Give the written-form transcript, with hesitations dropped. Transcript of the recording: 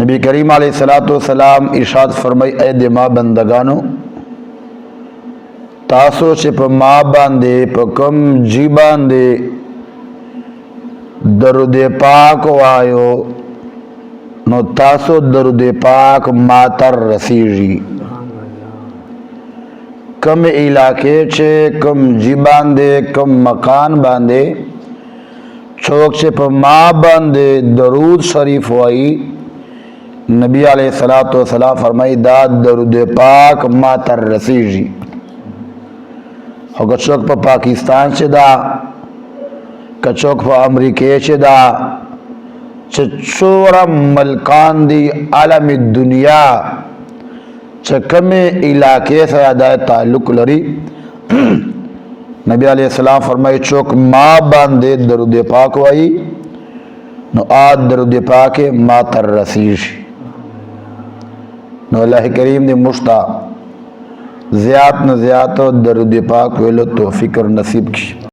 नबी करीम अलैहिस्सलाम इरशाद फरमाई, ए दिमा बंदगानो तासो से प माँ बांधे प कम जी बांधे दरुदे पाक वायो नो तासो दरुदे पाक मातर रसीजी। कम इलाके छे कम जी बांधे कम मकान बांधे चौक से प माँ बांधे दरूद शरीफ वाई नबी अलैहिस्सलाम फरमाई दाद दरुद पाक मातर रसीजी। कचौक पर पाकिस्तान से दा कचौक पर अमरीके से दा चोरा मलकान दी आलमी दुनिया चकमे इलाके से अदा ताल्लुक लरी नबी अलैहिस्सलाम फरमाई चौक माँ बांधे दरुद पाक वाई नो आद दरुद पाक मातर रसीज नो अल्लाह करीम ने मुश्ता ज़्यादा न ज़्यादा दरुद पाक वेलो तौफीक और नसीब की।